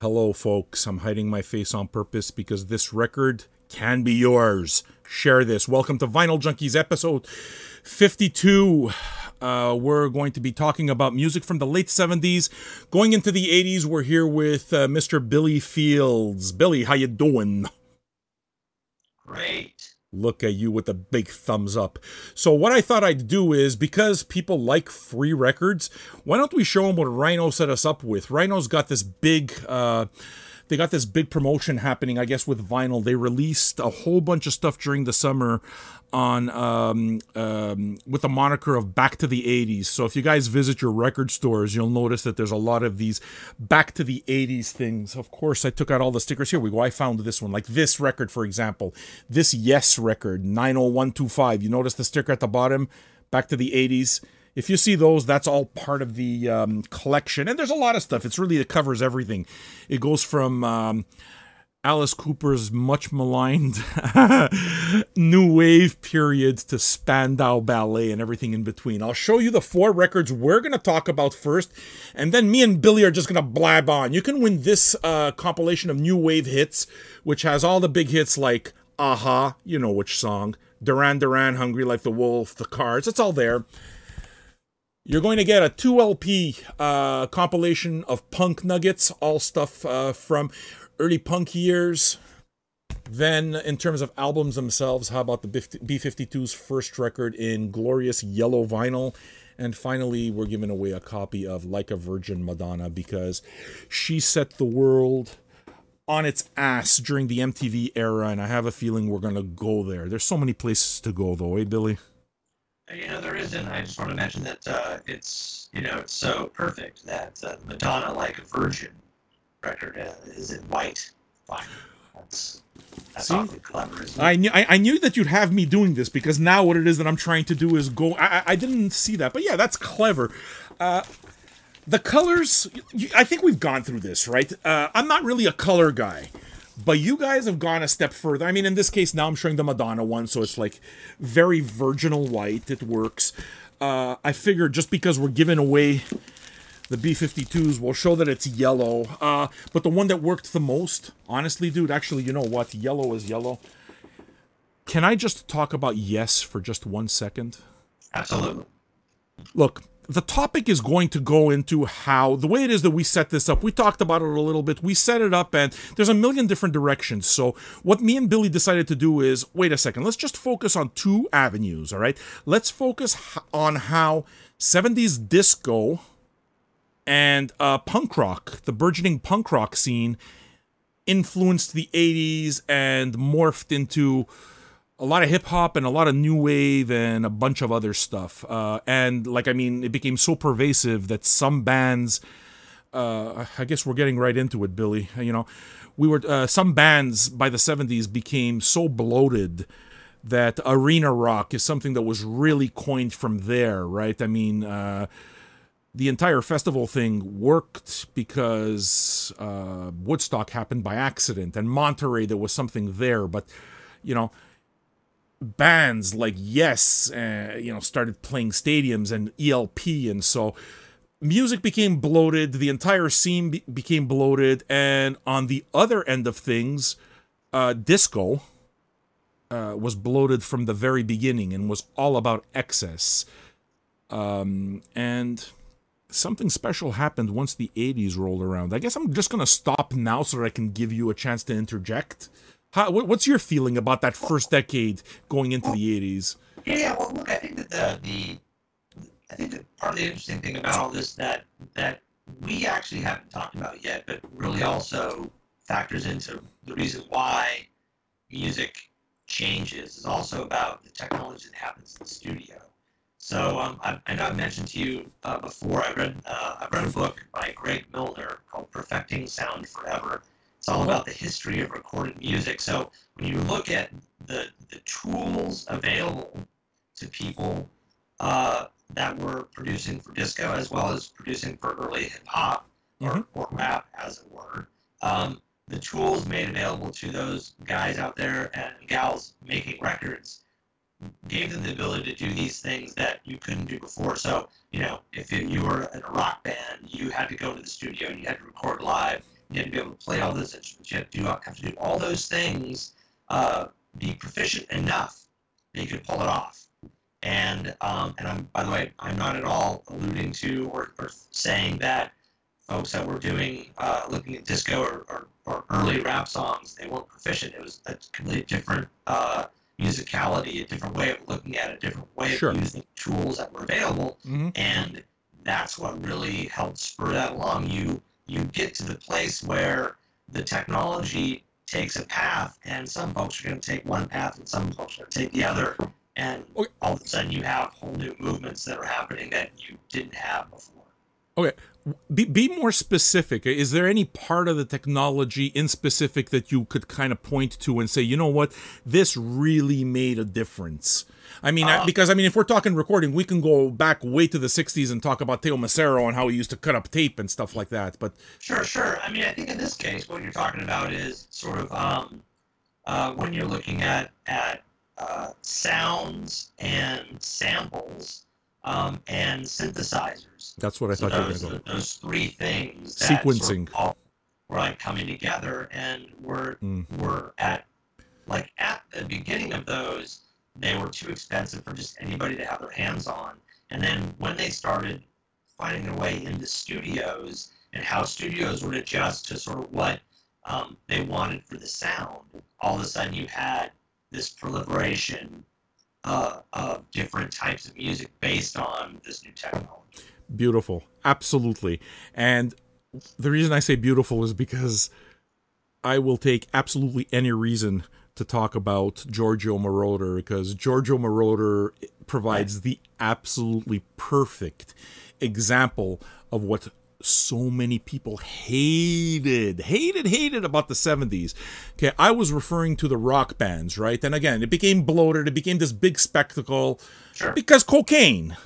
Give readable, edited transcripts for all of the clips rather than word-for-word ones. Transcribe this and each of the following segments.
Hello, folks. I'm hiding my face on purpose because this record can be yours. Share this. Welcome to Vinyl Junkies episode 52. We're going to be talking about music from the late 70s. Going into the 80s, we're here with Mr. Billy Fields. Billy, how you doing? Great. Look at you with a big thumbs up. So what I thought I'd do is, because people like free records, why don't we show them what Rhino set us up with? Rhino's got this big, they got this big promotion happening, I guess, with vinyl. They released a whole bunch of stuff during the summer on with the moniker of Back to the 80s. So if you guys visit your record stores, you'll notice that there's a lot of these Back to the 80s things. Of course, I took out all the stickers. Here we go. I found this one. Like this record, for example. This Yes record, 90125. You notice the sticker at the bottom? Back to the 80s. If you see those, that's all part of the collection. And there's a lot of stuff. It covers everything. It goes from Alice Cooper's much maligned new wave period to Spandau Ballet and everything in between. I'll show you the four records we're going to talk about first, and then me and Billy are just going to blab on. You can win this compilation of new wave hits, which has all the big hits like Aha, you know which song, Duran Duran, Hungry Like the Wolf, The Cars, it's all there. You're going to get a 2 LP compilation of punk nuggets, all stuff from early punk years. Then, in terms of albums themselves, how about the B-52's first record in glorious yellow vinyl? And finally, we're giving away a copy of Like a Virgin Madonna because she set the world on its ass during the MTV era, and I have a feeling we're going to go there. There's so many places to go, though, eh, Billy? There isn't. I just want to mention that it's so perfect that Madonna Like a Virgin record is in white. Fine. That's See? awfully clever, isn't it? I knew that you'd have me doing this because now what it is that I'm trying to do is go... I didn't see that, but yeah, that's clever. The colors, I think we've gone through this, right? I'm not really a color guy, but you guys have gone a step further. I mean, in this case, now I'm showing the Madonna one, so it's like very virginal white. It works. I figured just because we're giving away the B-52s, we'll show that it's yellow. But the one that worked the most, honestly, dude, actually, you know what? Yellow is yellow. Can I just talk about Yes for just 1 second? Absolutely. Look, the topic is going to go into how, the way it is that we set this up, we talked about it a little bit, we set it up, and there's a million different directions. So what me and Billy decided to do is, wait a second, let's just focus on two avenues, all right? Let's focus on how 70s disco and punk rock, the burgeoning punk rock scene, influenced the 80s and morphed into a lot of hip-hop and a lot of new wave and a bunch of other stuff. It became so pervasive that some bands, I guess we're getting right into it, Billy, some bands by the 70s became so bloated that arena rock is something that was really coined from there, right? I mean, the entire festival thing worked because Woodstock happened by accident, and Monterey, there was something there, but, bands like Yes, started playing stadiums, and ELP, and so music became bloated, the entire scene became bloated, and on the other end of things, disco was bloated from the very beginning and was all about excess. And something special happened once the 80s rolled around. I guess I'm just going to stop now so that I can give you a chance to interject. What's your feeling about that first decade going into the 80s? Yeah, well, look, I think that I think that part of the interesting thing about all this that we actually haven't talked about yet, but really also factors into the reason why music changes is also about the technology that happens in the studio. So I know I mentioned to you before. I've read a book by Greg Milner called "Perfecting Sound Forever." It's all about the history of recorded music. So when you look at the tools available to people that were producing for disco as well as producing for early hip hop or rap, as it were, the tools made available to those guys out there and gals making records gave them the ability to do these things that you couldn't do before. So, if you were in a rock band, you had to go to the studio and you had to record live. You have to be able to play all those instruments. You have to do all those things. Be proficient enough that you can pull it off. And I'm, by the way, I'm not at all alluding to or saying that folks that were doing looking at disco or early rap songs, they weren't proficient. It was a completely different musicality, a different way of looking at it, a different way of using tools that were available, and that's what really helped spur that along. You get to the place where the technology takes a path, and some folks are going to take one path, and some folks are going to take the other, and all of a sudden you have whole new movements that are happening that you didn't have before. Okay. Be more specific. Is there any part of the technology in specific that you could kind of point to and say, you know what, this really made a difference? I mean, because if we're talking recording, we can go back way to the 60s and talk about Teo Macero and how he used to cut up tape and stuff like that. But Sure. I mean, I think in this case, what you're talking about is sort of when you're looking at sounds and samples and synthesizers. That's what I thought you were going to go. Those three things. Sequencing. Sort of all were like coming together, and we're at the beginning of those, they were too expensive for just anybody to have their hands on. And then when they started finding their way into studios and how studios would adjust to sort of what they wanted for the sound, all of a sudden you had this proliferation of different types of music based on this new technology. Beautiful. Absolutely. And the reason I say beautiful is because I will take absolutely any reason to talk about Giorgio Moroder, because Giorgio Moroder provides the absolutely perfect example of what so many people hated about the 70s. Okay, I was referring to the rock bands, right? And again, it became bloated. It became this big spectacle because cocaine.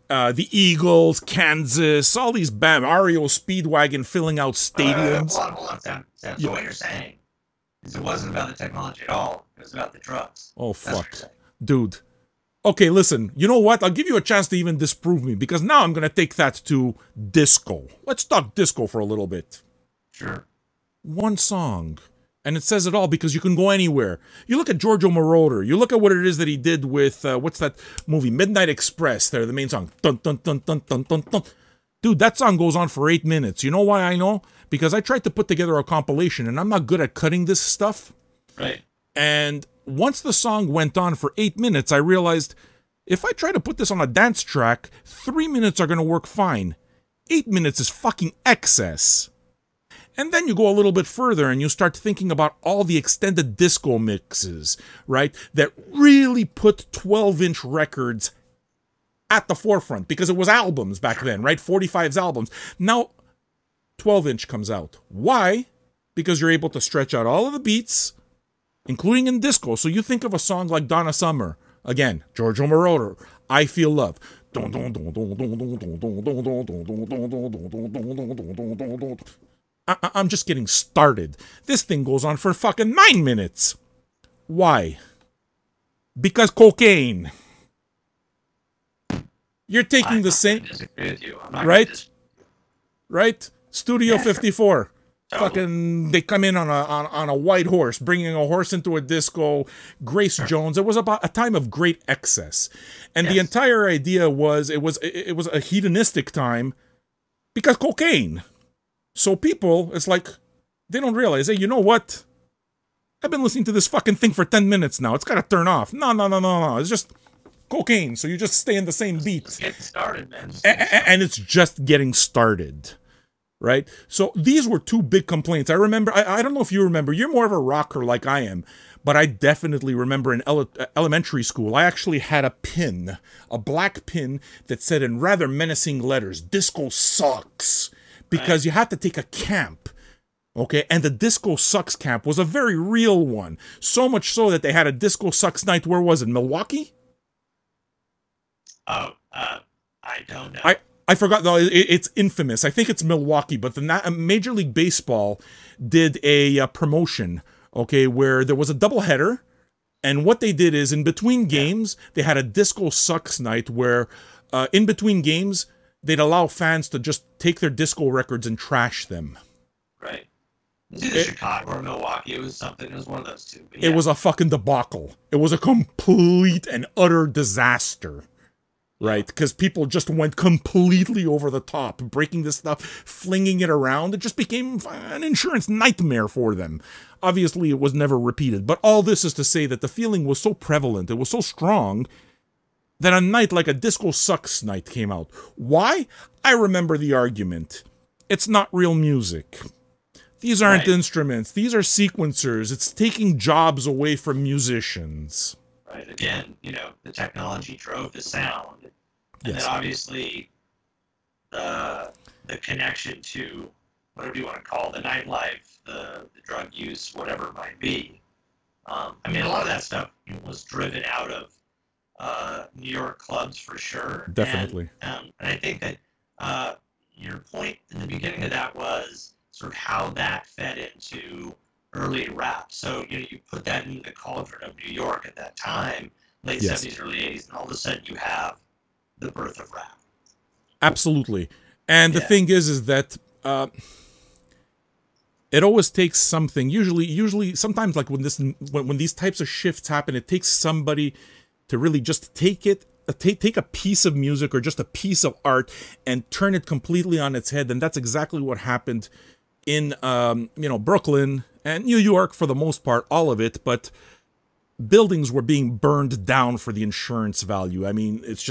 The Eagles, Kansas, all these bands, REO Speedwagon filling out stadiums. Hold on, Sam. So what you're saying is it wasn't about the technology at all. It was about the drugs. Oh, fuck. Dude. Okay, listen, you know what? I'll give you a chance to even disprove me, because now I'm going to take that to disco. Let's talk disco for a little bit. Sure. One song. And it says it all, because you can go anywhere. You look at Giorgio Moroder. You look at what it is that he did with, what's that movie? Midnight Express. There, the main song. Dun, dun, dun, dun, dun, dun, dun. Dude, that song goes on for 8 minutes. You know why I know? Because I tried to put together a compilation, and I'm not good at cutting this stuff. Right. And once the song went on for 8 minutes, I realized if I try to put this on a dance track, 3 minutes are going to work fine. 8 minutes is fucking excess. And then you go a little bit further and you start thinking about all the extended disco mixes, right? That really put 12-inch records at the forefront, because it was albums back then, right? 45's albums. Now, 12-inch comes out. Why? Because you're able to stretch out all of the beats, including in disco. So you think of a song like Donna Summer. Again, Giorgio Moroder, I Feel Love. I'm just getting started. This thing goes on for fucking 9 minutes. Why? Because cocaine. You're taking the same... Right? Right? Studio 54. Fucking, they come in on a white horse, bringing a horse into a disco. Grace Jones. It was about a time of great excess, and the entire idea was it was a hedonistic time because cocaine. So people, it's like they don't realize, hey, you know what? I've been listening to this fucking thing for 10 minutes now. It's got to turn off. No. It's just cocaine. So you just stay in the same beat. Just getting started, man. And it's just getting started. Right? So these were two big complaints. I remember, I don't know if you remember, you're more of a rocker like I am, but I definitely remember in elementary school, I actually had a pin, a black pin that said in rather menacing letters, disco sucks, because you had to take a camp. Okay, and the Disco Sucks camp was a very real one. So much so that they had a Disco Sucks night, where was it, Milwaukee? Oh, I don't know. I forgot, though, it's infamous. I think it's Milwaukee, but the Major League Baseball did a promotion, okay, where there was a doubleheader, and what they did is, in between games, they had a Disco Sucks night where, in between games, they'd allow fans to just take their disco records and trash them. Right. It was either Chicago or Milwaukee. It was something. It was one of those two. But It was a fucking debacle. It was a complete and utter disaster. Right? Because people just went completely over the top, breaking this stuff, flinging it around. It just became an insurance nightmare for them. Obviously, it was never repeated. But all this is to say that the feeling was so prevalent, it was so strong, that a night like a Disco Sucks night came out. Why? I remember the argument. It's not real music. These aren't instruments. These are sequencers. It's taking jobs away from musicians. Right. Again, you know, the technology drove the sound. And then obviously the connection to whatever you want to call it, the nightlife, the drug use, whatever it might be. I mean, a lot of that stuff was driven out of New York clubs for sure. Definitely. And I think that your point in the beginning of that was sort of how that fed into early rap. So, you know, you put that in the cauldron of New York at that time, late 70s, early 80s, and all of a sudden you have the birth of rap. Absolutely. And the thing is that it always takes something. Usually, sometimes like when these types of shifts happen, it takes somebody to really just take a piece of music or just a piece of art and turn it completely on its head. And that's exactly what happened in Brooklyn and New York for the most part, all of it, but buildings were being burned down for the insurance value. I mean, it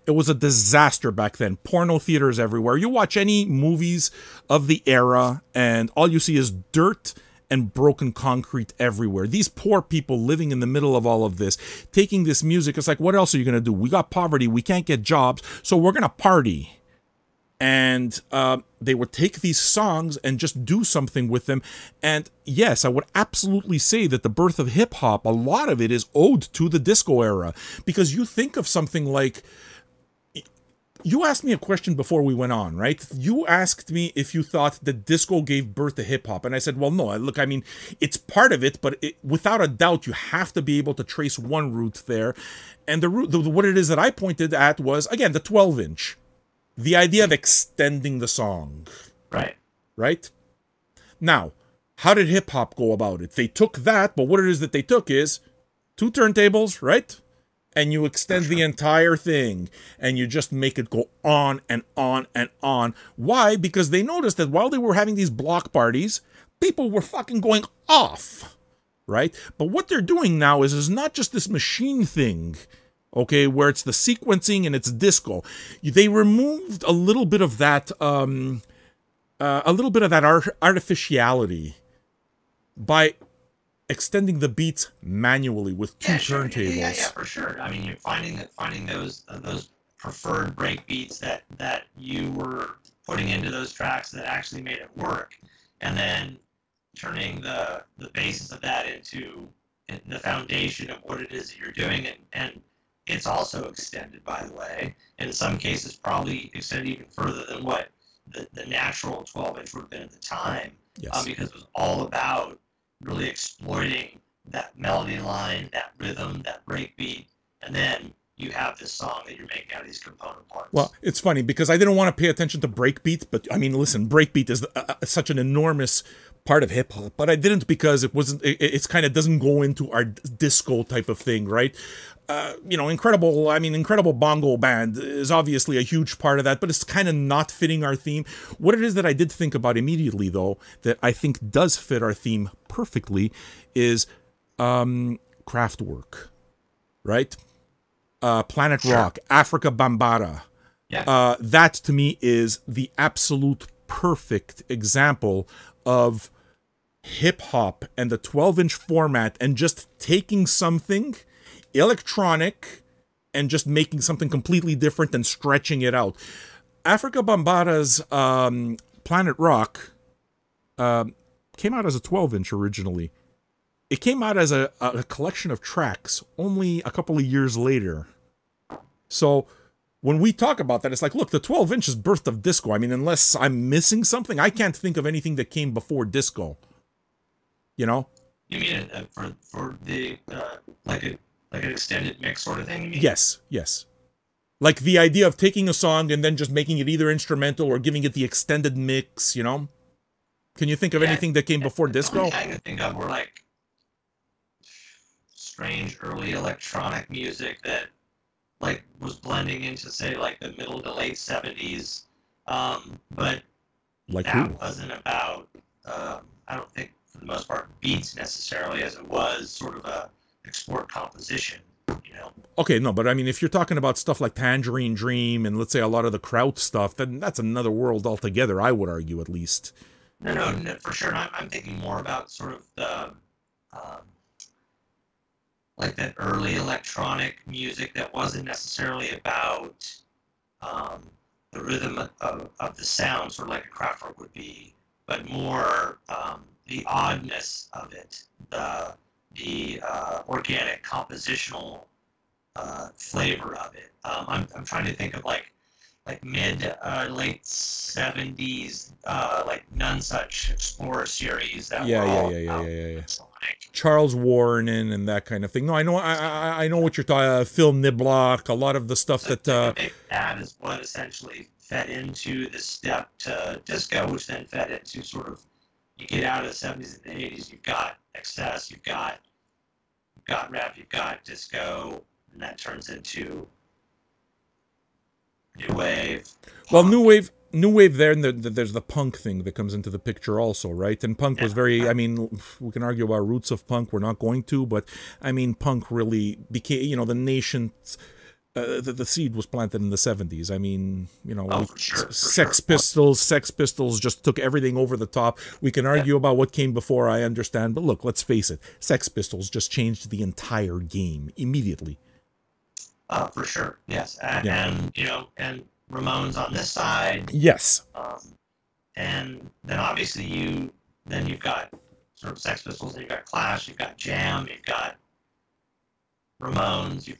was a disaster back then. Porno theaters everywhere. You watch any movies of the era and all you see is dirt and broken concrete everywhere. These poor people living in the middle of all of this, taking this music, it's like, what else are you going to do? We got poverty, we can't get jobs, so we're going to party. And they would take these songs and just do something with them. And yes, I would absolutely say that the birth of hip-hop, a lot of it is owed to the disco era. Because you think of something like... You asked me a question before we went on, right? You asked me if you thought that disco gave birth to hip-hop. And I said, well, no. Look, I mean, it's part of it, but without a doubt, you have to be able to trace one root there. And what it is that I pointed at was, again, the 12-inch. The idea of extending the song. Right. Right? Now, how did hip-hop go about it? They took that, but what it is that they took is 2 turntables, right? And you extend the entire thing. And you just make it go on and on and on. Why? Because they noticed that while they were having these block parties, people were fucking going off. Right? But what they're doing now is not just this machine thing. Okay, where it's the sequencing and it's disco. They removed a little bit of that, artificiality by extending the beats manually with 2 turntables. Yeah, for sure. I mean, you're finding those preferred break beats that you were putting into those tracks that actually made it work, and then turning the basis of that into the foundation of what it is that you're doing, and it's also extended, by the way, in some cases probably extended even further than what the natural 12-inch would have been at the time, because it was all about really exploiting that melody line, that rhythm, that break beat, and then you have this song that you're making out of these component parts. Well, it's funny because I didn't want to pay attention to breakbeat, but I mean, listen, breakbeat is such an enormous part of hip hop, but I didn't because it's kind of doesn't go into our disco type of thing, right? Incredible Bongo Band is obviously a huge part of that, but it's kind of not fitting our theme. What it is that I did think about immediately, though, that I think does fit our theme perfectly is Kraftwerk, right? Planet Rock, Africa Bambaataa. Yeah. That, to me, is the absolute perfect example of hip-hop and the 12-inch format and just taking something electronic and just making something completely different and stretching it out. Africa Bambaataa's Planet Rock came out as a 12-inch originally. It came out as a collection of tracks only a couple of years later. So when we talk about that, it's like, look, the 12-inch is birth of disco. I mean, unless I'm missing something, I can't think of anything that came before disco. You know? You mean for the like an extended mix sort of thing? You mean? Yes, yes. Like the idea of taking a song and then just making it either instrumental or giving it the extended mix, you know? Can you think of anything that came before disco? I can think of were like strange early electronic music that like was blending into say like the middle to late 70s. But Like that who? wasn't about I don't think for the most part beats necessarily as it was sort of a export composition, you know. Okay, no, but I mean, if you're talking about stuff like Tangerine Dream and let's say a lot of the Kraut stuff, then that's another world altogether, I would argue at least. No, for sure. I'm thinking more about sort of the like that early electronic music that wasn't necessarily about the rhythm of the sound, sort of like a Kraftwerk would be, but more the oddness of it, the organic compositional flavor of it. I'm trying to think of like mid late 70s like None Such Explorer series that were all Yeah. Charles Warren and that kind of thing. No, I know what you're talking. Phil Niblock, a lot of the stuff that. That is what essentially fed into the step to disco, which then fed into sort of you get out of the 70s and the 80s. You've got excess, you've got rap, you've got disco, and that turns into new wave. Well, new wave there, and there's the punk thing that comes into the picture also, right? And punk was very, I mean, we can argue about roots of punk, we're not going to, but I mean, punk really became, you know, the nation's, the seed was planted in the 70s. I mean, you know, Sex Pistols just took everything over the top. We can argue about what came before, I understand, but look, let's face it, Sex Pistols just changed the entire game immediately. For sure, yes, and you know, and Ramones on this side, yes, and then obviously you've got sort of Sex Pistols, you've got Clash, you've got Jam, you've got Ramones,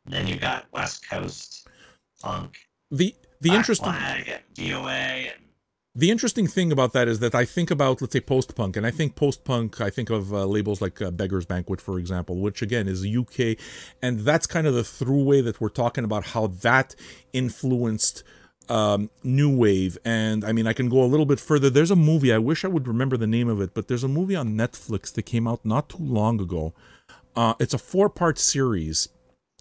then you've got West Coast punk, the interesting Flag and DOA and. The interesting thing about that is that I think about, let's say, post-punk, and I think post-punk, I think of labels like Beggar's Banquet, for example, which, again, is UK, and that's kind of the throughway that we're talking about, how that influenced new wave. And, I mean, I can go a little bit further. There's a movie, I wish I would remember the name of it, but there's a movie on Netflix that came out not too long ago. It's a 4-part series,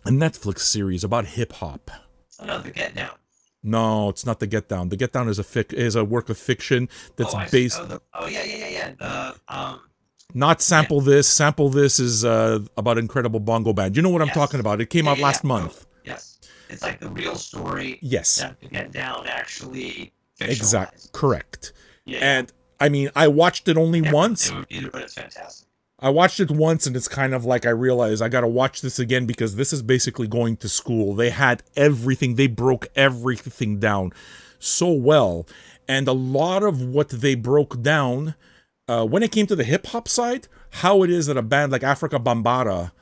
a Netflix series about hip-hop. Oh, The Get Down. No, it's not The Get Down. The Get Down is a work of fiction that's based. Not Sample This. Sample This is about Incredible Bongo Band. You know what I'm talking about? It came out last month. Yes, it's like the real story. Yes, that The Get Down actually fictionalized. Exactly, correct. Yeah. And I mean, I watched it only once. But it's fantastic. I watched it once, and it's kind of like I realized I got to watch this again because this is basically going to school. They had everything. They broke everything down so well. And a lot of what they broke down, when it came to the hip-hop side, how it is that a band like Africa Bambaataa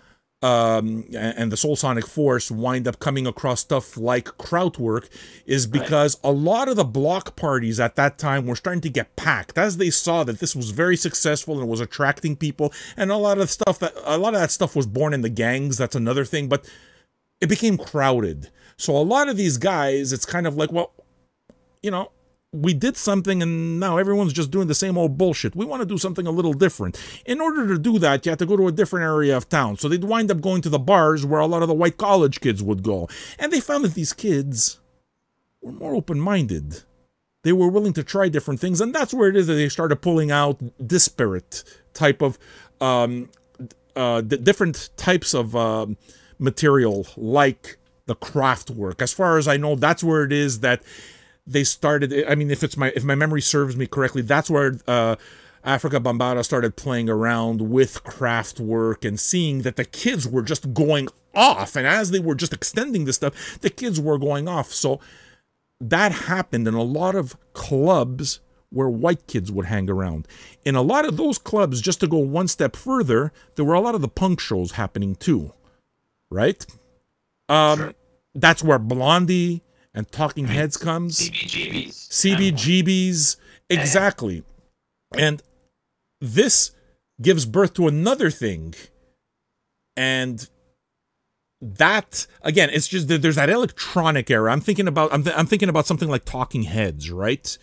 and the Soul Sonic Force wind up coming across stuff like Kraftwerk is because a lot of the block parties at that time were starting to get packed as they saw that this was very successful and was attracting people, and a lot of that stuff was born in the gangs. That's another thing, but it became crowded. So a lot of these guys, it's kind of like, well, you know, we did something and now everyone's just doing the same old bullshit. We want to do something a little different. In order to do that, you have to go to a different area of town. So they'd wind up going to the bars where a lot of the white college kids would go. And they found that these kids were more open-minded. They were willing to try different things. And that's where it is that they started pulling out disparate type of, different types of material like the Kraftwerk. As far as I know, that's where it is that they started. I mean, if my memory serves me correctly, that's where Africa Bambaataa started playing around with Kraftwerk and seeing that the kids were just going off. And as they were just extending this stuff, the kids were going off. So that happened in a lot of clubs where white kids would hang around. In a lot of those clubs, just to go one step further, there were a lot of the punk shows happening too, right? Sure. That's where Blondie and Talking Heads comes. CBGBs. Exactly. And this gives birth to another thing. And that again, it's just that there's that electronic era. I'm thinking about I'm thinking about something like Talking Heads, right?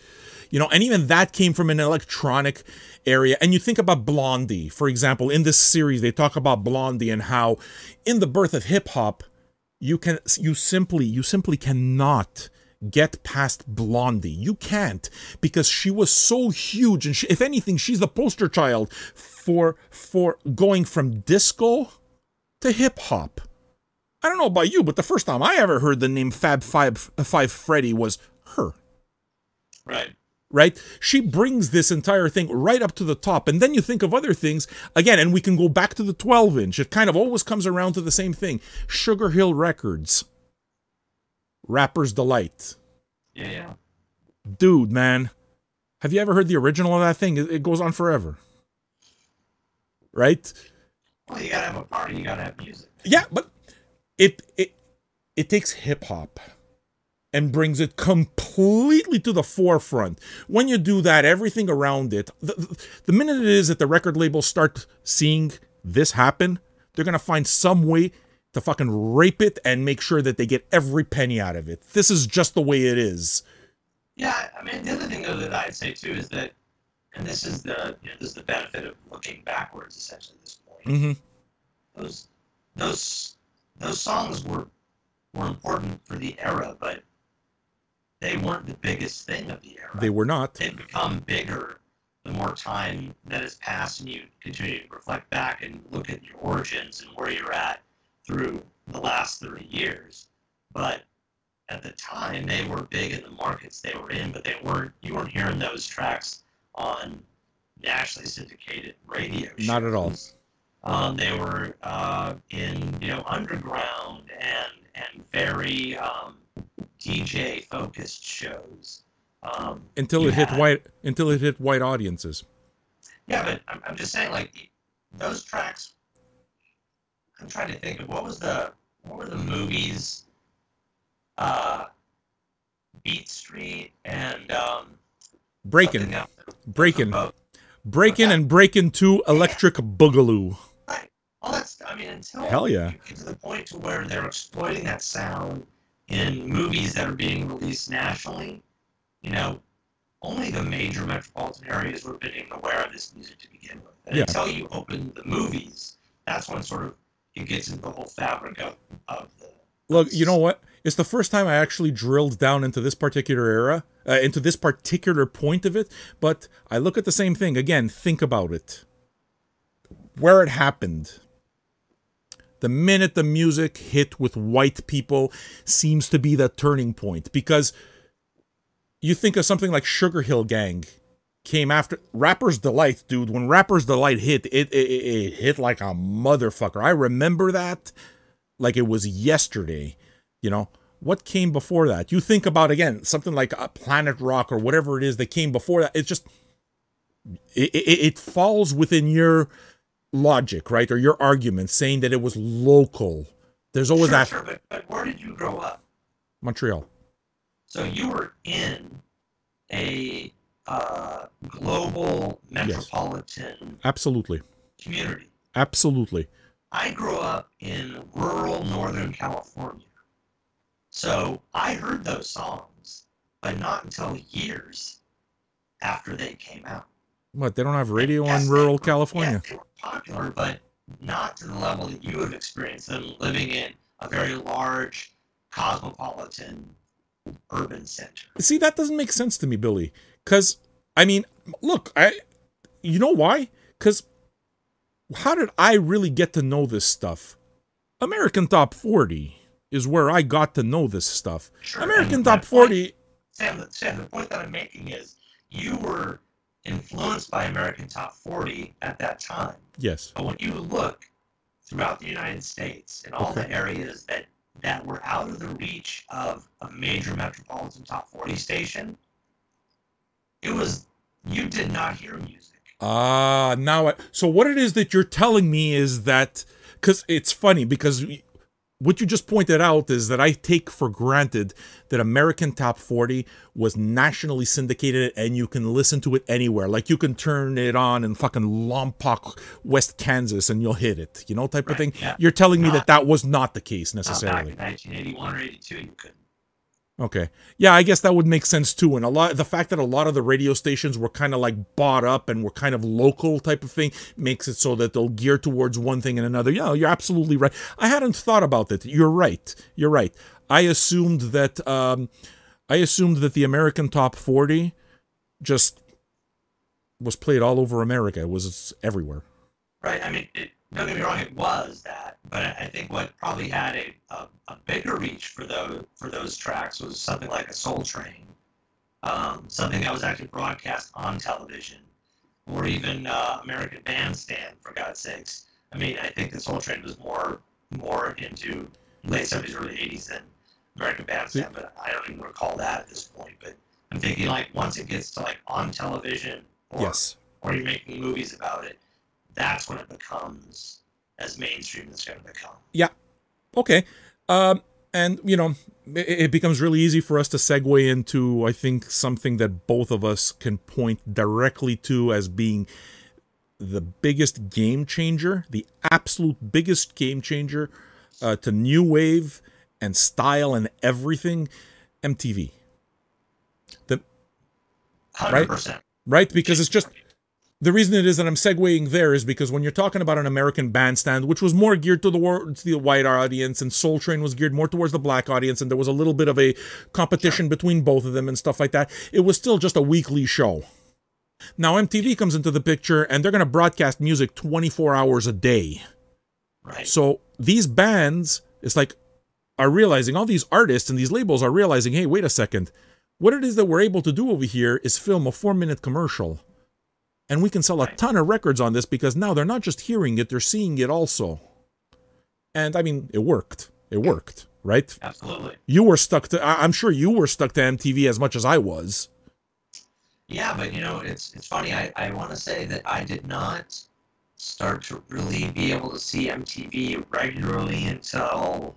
You know, and even that came from an electronic area. And you think about Blondie, for example, in this series, they talk about Blondie and how in the birth of hip hop, you simply cannot get past Blondie. You can't, because she was so huge, and if anything, she's the poster child for going from disco to hip hop. I don't know about you, but the first time I ever heard the name Fab Five Freddy was her. Right? She brings this entire thing right up to the top. And then you think of other things, again, and we can go back to the 12-inch. It kind of always comes around to the same thing. Sugar Hill Records. Rapper's Delight. Yeah. Dude, man. Have you ever heard the original of that thing? It goes on forever. Right? Well, you gotta have a party, you gotta have music. Yeah, but it takes hip-hop and brings it completely to the forefront. When you do that, everything around it, the minute it is that the record labels start seeing this happen, they're going to find some way to fucking rape it and make sure that they get every penny out of it. This is just the way it is. Yeah, I mean, the other thing, though, that I'd say, too, is that, and this is the benefit of looking backwards, essentially, at this point. Those songs were important for the era, but they weren't the biggest thing of the era. They were not. They've become bigger the more time that has passed, and you continue to reflect back and look at your origins and where you're at through the last 30 years. But at the time, they were big in the markets they were in, but you weren't hearing those tracks on nationally syndicated radio shows. Not at all. They were in underground and very DJ focused shows. Until it hit white audiences. Yeah, but I'm just saying, like, those tracks. I'm trying to think of what were the movies? Beat Street and Breakin', and Breakin' 2 Electric Boogaloo. Right. Well, until hell yeah, you get to the point to where they're exploiting that sound in movies that are being released nationally, only the major metropolitan areas were being aware of this music to begin with. And until you open the movies, that's when sort of it gets into the whole fabric of the... Look, you know what? It's the first time I actually drilled down into this particular era, into this particular point of it, but I look at the same thing. Again, think about it. Where it happened. The minute the music hit with white people seems to be the turning point, because you think of something like Sugar Hill Gang came after Rapper's Delight, dude. When Rapper's Delight hit, it hit like a motherfucker. I remember that like it was yesterday. What came before that? You think about, again, something like Planet Rock or whatever it is that came before that. It's just, it falls within your logic, right? Or your argument saying that it was local. There's always that. Sure, but where did you grow up? Montreal. So you were in a global metropolitan absolutely community. Absolutely. I grew up in rural Northern California. So I heard those songs, but not until years after they came out. What, they don't have radio in rural California? Yeah, they were popular, but not to the level that you have experienced them living in a very large, cosmopolitan urban center. See, that doesn't make sense to me, Billy. Because, look, you know why? Because how did I really get to know this stuff? American Top 40 is where I got to know this stuff. Sure, American Top 40... Sam, the point that I'm making is you were influenced by American Top 40 at that time. Yes. But when you look throughout the United States and all the areas that were out of the reach of a major metropolitan Top 40 station, you did not hear music. So what it is that you're telling me is that, because it's funny, because what you just pointed out is that I take for granted that American Top 40 was nationally syndicated and you can listen to it anywhere. Like you can turn it on in fucking Lompoc, West Kansas, and you'll hit it, you know, type of thing. Yeah. You're telling me that that was not the case necessarily. Back in 1981 or 82, you couldn't. Okay. Yeah, I guess that would make sense too. And the fact that a lot of the radio stations were kind of like bought up and were kind of local type of thing makes it so that they'll gear towards one thing and another. Yeah, you're absolutely right. I hadn't thought about that. You're right. You're right. I assumed that the American Top 40 just was played all over America. It was everywhere. Right. I mean, don't get me wrong, it was that, but I think what probably had a bigger reach for those tracks was something like a Soul Train, something that was actually broadcast on television, or even American Bandstand, for God's sakes. I mean, I think the Soul Train was more into late 70s, early 80s than American Bandstand, but I don't even recall that at this point. But I'm thinking, like, once it gets to, like, on television, or you're making movies about it, that's when it becomes as mainstream as it's going to become. Yeah. Okay. And, you know, it becomes really easy for us to segue into, I think, something that both of us can point directly to as being the biggest game changer, the absolute biggest game changer to new wave and style and everything, MTV. 100%. Right? Because it's just... The reason it is that I'm segueing there is because when you're talking about an American Bandstand, which was more geared towards the white audience, and Soul Train was geared more towards the black audience, and there was a little bit of a competition between both of them and stuff like that, it was still just a weekly show. Now MTV comes into the picture, and they're going to broadcast music 24 hours a day. Right. So these bands, it's like, are realizing, all these artists and these labels are realizing, hey, wait a second, what it is that we're able to do over here is film a 4-minute commercial. And we can sell a ton of records on this because now they're not just hearing it, they're seeing it also. And I mean, it worked. It worked, right? Absolutely. You were stuck to, I'm sure you were stuck to MTV as much as I was. Yeah, but you know, it's funny. I want to say that I did not start to really be able to see MTV regularly until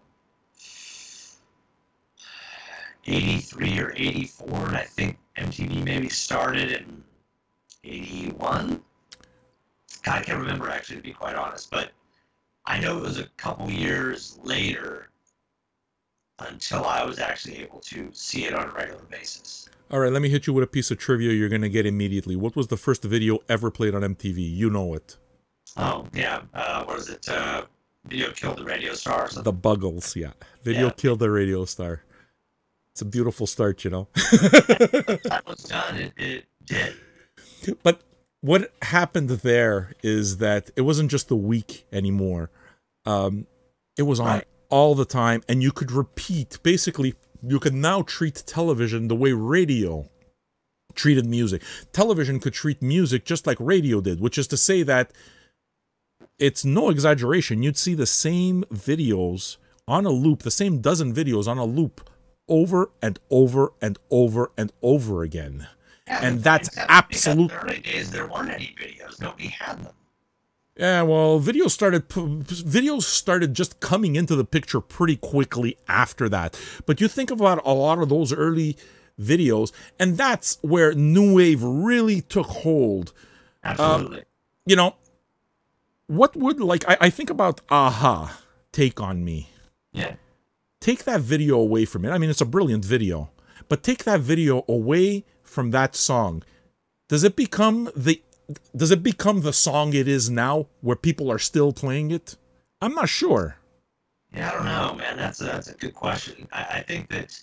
83 or 84. And I think MTV maybe started in 81. God, I can't remember actually, to be quite honest, but I know it was a couple years later until I was actually able to see it on a regular basis. All right, let me hit you with a piece of trivia you're going to get immediately. What was the first video ever played on MTV? You know it. Oh, yeah. What is it? Video Killed the Radio Star or something? The Buggles, yeah. Video Killed the Radio Star. It's a beautiful start, you know. That was done. It did. But what happened there is that it wasn't just the week anymore. It was on all the time, and you could repeat. Basically, you could now treat television the way radio treated music. Television could treat music just like radio did, which is to say that it's no exaggeration. You'd see the same videos on a loop, the same dozen videos on a loop over and over and over and over again. Yeah, and that's absolute. In the early days, there weren't any videos. Nobody had them. Yeah, well, videos started just coming into the picture pretty quickly after that. But you think about a lot of those early videos, and that's where new wave really took hold. Absolutely. You know, what would, like, I think about Aha, Take On Me. Yeah. Take that video away from it. I mean, it's a brilliant video. But take that video away from that song. Does it become the song it is now, where people are still playing it? I'm not sure. Yeah, I don't know, man. That's a good question. I think that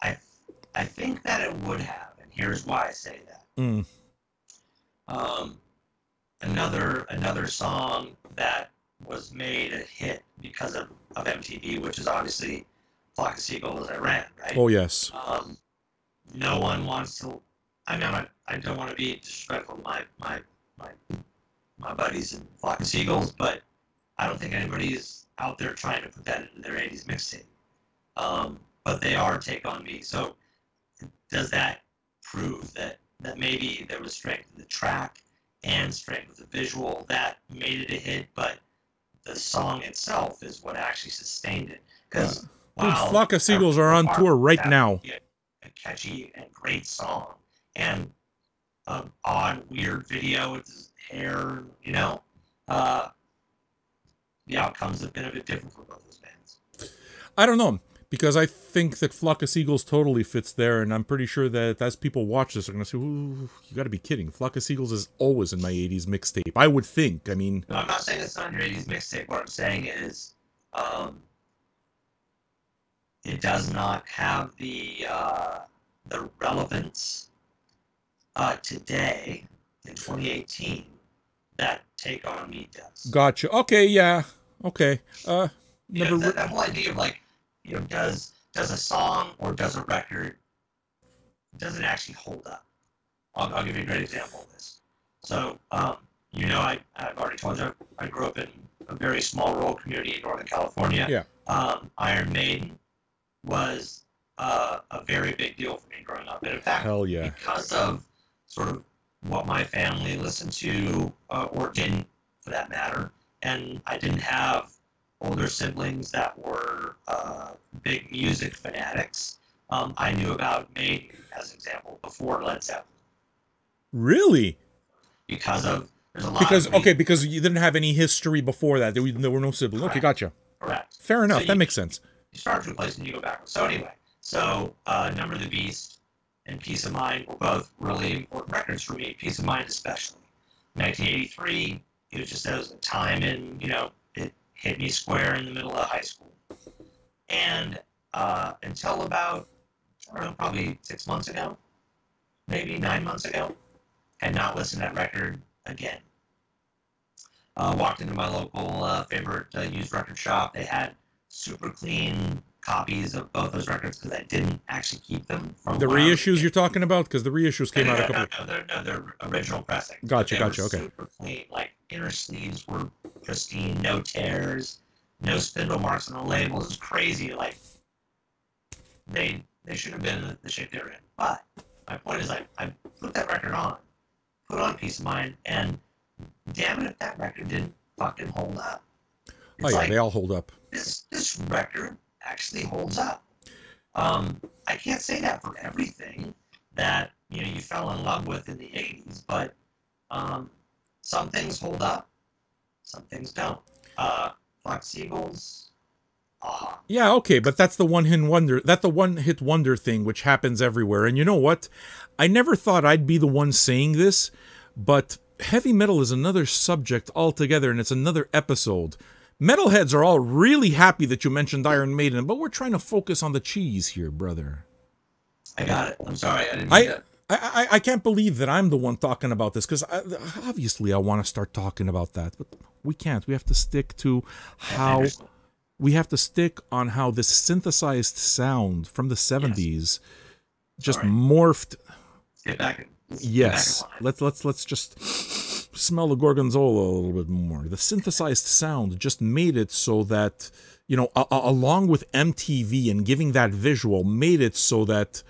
I think that it would have, and here's why I say that. Another song that was made a hit because of MTV, which is obviously Flock of Seagulls, I Ran, right? Oh yes. No one wants to. I mean, I don't want to be disrespectful to my buddies in Flock of Seagulls, but I don't think anybody is out there trying to put that into their 80s mixtape. But they are Take On Me. So does that prove that maybe there was strength in the track and strength with the visual that made it a hit, but the song itself is what actually sustained it. Because while Flock of Seagulls are on tour right now, a catchy and great song, and an odd, weird video with his hair, you know, the outcomes have been a bit different for both those bands. I don't know, because I think that Flock of Seagulls totally fits there, and I'm pretty sure that as people watch this, they're going to say, ooh, you got to be kidding. Flock of Seagulls is always in my 80s mixtape. I would think. I mean... No, I'm not saying it's not your 80s mixtape. What I'm saying is it does not have the relevance today in 2018 that Take On Me does. Gotcha. Okay, yeah. Okay. Never. That whole idea of like, you know, does a song or does a record, does it actually hold up? I'll give you a great example of this. So, you know, I've already told you I grew up in a very small rural community in Northern California. Yeah. Iron Maiden was a very big deal for me growing up. And in fact, hell yeah, because of sort of what my family listened to or didn't, for that matter, and I didn't have older siblings that were big music fanatics. I knew about Maiden, as an example, before Led Zeppelin. Really? Because of there's a lot. Because you didn't have any history before that. There were no siblings. Correct. Okay, gotcha. Correct. Fair enough. So that makes sense. You start from a place and you go backwards. So anyway, Number of the Beast and Peace of Mind were both really important records for me. Peace of Mind especially. 1983. It was just, there was a time in, you know, it hit me square in the middle of high school. And until about, I don't know, probably 6 months ago, maybe 9 months ago, had not listened to that record again. Walked into my local favorite used record shop. They had super clean copies of both those records because I didn't actually keep them from the reissues you're talking about, because the reissues came out a couple. They're original pressing. Gotcha. Okay. Super clean. Like inner sleeves were pristine, no tears, no spindle marks on the labels. It was crazy. Like they should have been in the shape they were in. But my point is, I put that record on, put on Peace of Mind, and damn it if that record didn't fucking hold up. It's like, they all hold up. This record actually holds up. I can't say that for everything that you fell in love with in the 80s, but some things hold up, some things don't. Flock Seagulls. Yeah, okay, but that's the one-hit wonder. That's the one-hit wonder thing, which happens everywhere. And you know what? I never thought I'd be the one saying this, but heavy metal is another subject altogether, and it's another episode. Metalheads are all really happy that you mentioned Iron Maiden, but we're trying to focus on the cheese here, brother. I got it. I'm sorry. I didn't I can't believe that I'm the one talking about this, because obviously I want to start talking about that, but we can't. We have to stick to how... We have to stick on how this synthesized sound from the 70s just morphed. Get back. Yes. Let's just smell the gorgonzola a little bit more. The synthesized sound just made it so that, along with MTV and giving that visual, made it so that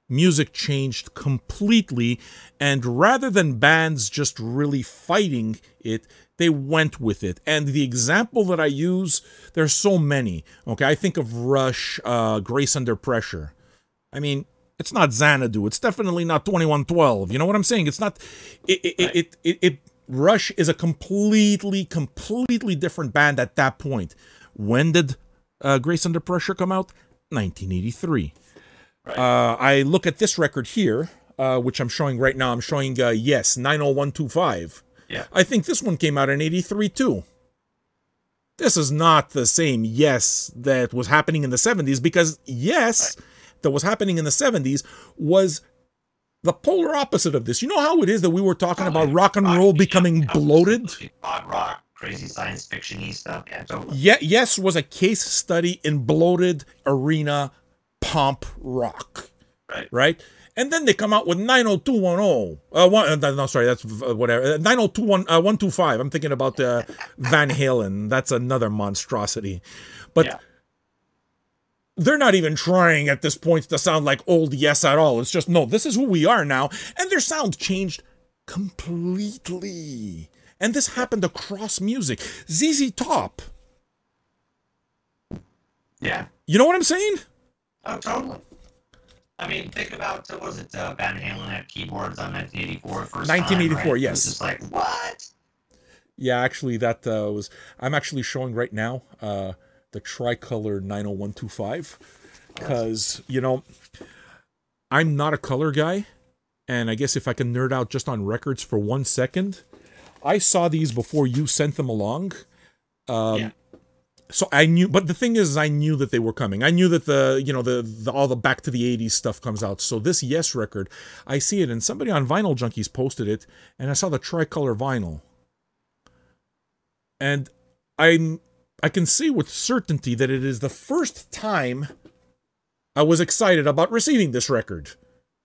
music changed completely, and rather than bands just really fighting it, they went with it. And the example that I use, there's so many. Okay, I think of Rush, Grace Under Pressure. I mean, it's not Xanadu. It's definitely not 2112. You know what I'm saying? It's not. Rush is a completely different band at that point. When did Grace Under Pressure come out? 1983. Right. I look at this record here, which I'm showing right now. I'm showing Yes, 90125. Yeah. I think this one came out in 83 too. This is not the same Yes that was happening in the 70s, because Yes that was happening in the 70s was the polar opposite of this. You know how it is that we were talking about rock and roll becoming bloated? Rock, crazy science fiction-y stuff. Yeah, Yes was a case study in bloated arena pomp rock. Right? And then they come out with 90210. No, sorry, that's whatever. 9021125. I'm thinking about Van Halen. That's another monstrosity. But they're not even trying at this point to sound like old Yes at all. It's just, no, this is who we are now. And their sound changed completely. And this happened across music. ZZ Top. Yeah. You know what I'm saying? Oh, totally. I mean, think about, was it Van Halen had keyboards on 1984 first 1984, time, right? yes. It was just like, what? Yeah, actually, that was... I'm actually showing right now the Tricolor 90125. Because, you know, I'm not a color guy. And I guess if I can nerd out just on records for 1 second, I saw these before you sent them along. Yeah. So I knew, but the thing is, I knew that they were coming. I knew that the all the Back to the 80s stuff comes out. So this Yes record, I see it, and somebody on Vinyl Junkies posted it, and I saw the Tricolor vinyl. And I can see with certainty that it is the first time I was excited about receiving this record.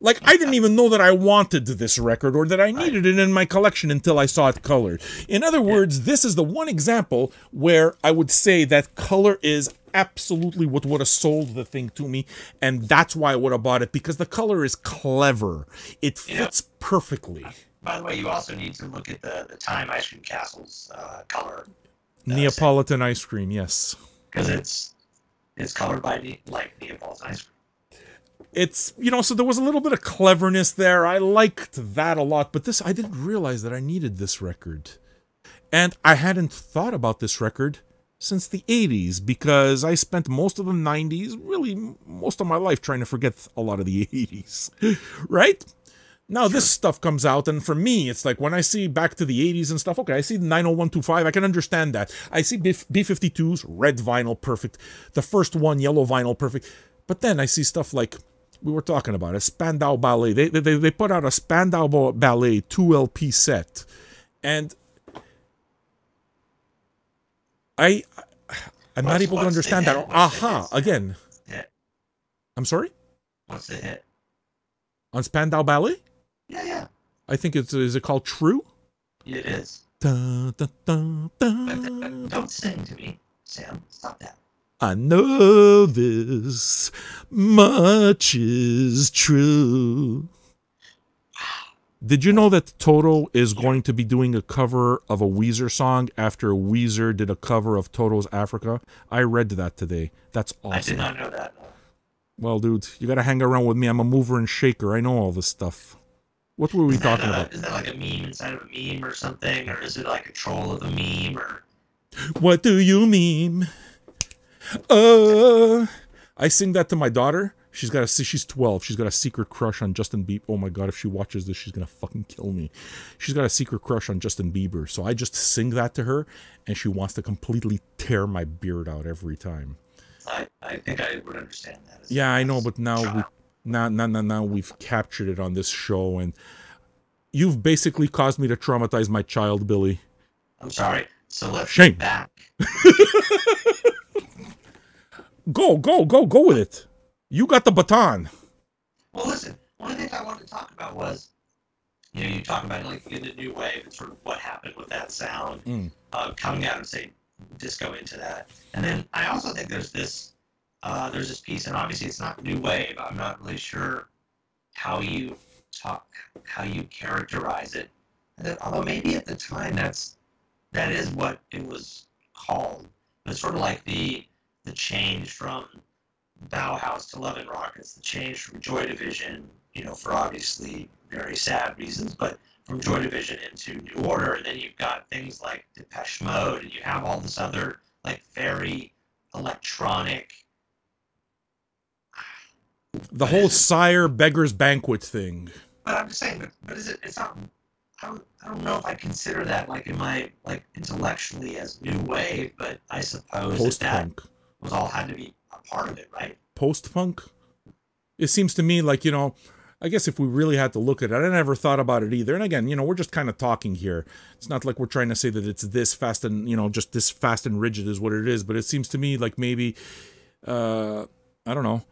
Like, I didn't even know that I wanted this record or that I needed it in my collection until I saw it colored. In other words, this is the one example where I would say that color is absolutely what would have sold the thing to me, and that's why I would have bought it, because the color is clever. It fits perfectly. By the way, you also need to look at the Time Ice Cream Castle's color. Neapolitan ice cream, yes. Because it's colored by like Neapolitan ice cream. It's, you know, so there was a little bit of cleverness there. I liked that a lot, but this, I didn't realize that I needed this record. And I hadn't thought about this record since the 80s, because I spent most of the 90s, really most of my life, trying to forget a lot of the 80s, right? Now this stuff comes out, and for me, it's like when I see Back to the 80s and stuff, okay, I see 90125, I can understand that. I see B-52s, red vinyl, perfect. The first one, yellow vinyl, perfect. But then I see stuff like, we were talking about, a Spandau Ballet. They put out a Spandau Ballet 2 LP set. And I'm not able to understand that. Aha, again. Hit? I'm sorry? What's the hit? On Spandau Ballet? Yeah. I think it's, is it called True? It is. Dun, dun, dun, dun. But don't sing to me, Sam. Stop that. I know this much is true. Did you know that Toto is going to be doing a cover of a Weezer song after Weezer did a cover of Toto's Africa? I read that today. That's awesome. I did not know that. Well, dude, you gotta hang around with me. I'm a mover and shaker. I know all this stuff. What were we talking about? Is that like a meme inside of a meme or something? Or is it like a troll of a meme? Or what do you mean? I sing that to my daughter. She's 12. She's got a secret crush on Justin Bieber. Oh my God, if she watches this, she's gonna fucking kill me. She's got a secret crush on Justin Bieber. So I just sing that to her, and she wants to completely tear my beard out every time. I think I would understand that. Yeah, I know, but now we've captured it on this show, and you've basically caused me to traumatize my child, Billy. I'm sorry. So let's Shame. get back. Go with it. You got the baton. Well, listen, one of the things I wanted to talk about was, you know, you talk about like in the new wave and sort of what happened with that sound coming out and say disco into that. And then I also think there's this piece, and obviously it's not new wave. I'm not really sure how you characterize it. Although maybe at the time that is what it was called. It's sort of like the change from Bauhaus to Love and Rockets, the change from Joy Division, you know, for obviously very sad reasons, but from Joy Division into New Order, and then you've got things like Depeche Mode, and you have all this other like very electronic. The whole Sire Beggar's Banquet thing. But I'm just saying, but is it? It's not. I don't know if I consider that like in my like intellectually as new wave, but I suppose that was all had to be a part of it, right? Post-punk? It seems to me like, you know, I guess if we really had to look at it, I never thought about it either. And again, you know, we're just kind of talking here. It's not like we're trying to say that it's this fast and, you know, just this fast and rigid is what it is. But it seems to me like maybe, I don't know,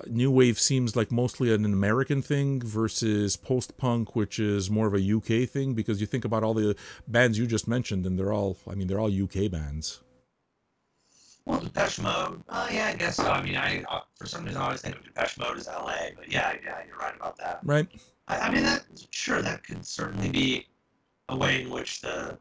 new wave seems like mostly an American thing versus post-punk, which is more of a UK thing, because you think about all the bands you just mentioned, and they're all UK bands. Well, Depeche Mode, yeah, I guess so. I mean, I for some reason I always think of Depeche Mode as LA, but yeah, you're right about that. Right. I mean, that could certainly be a way in which the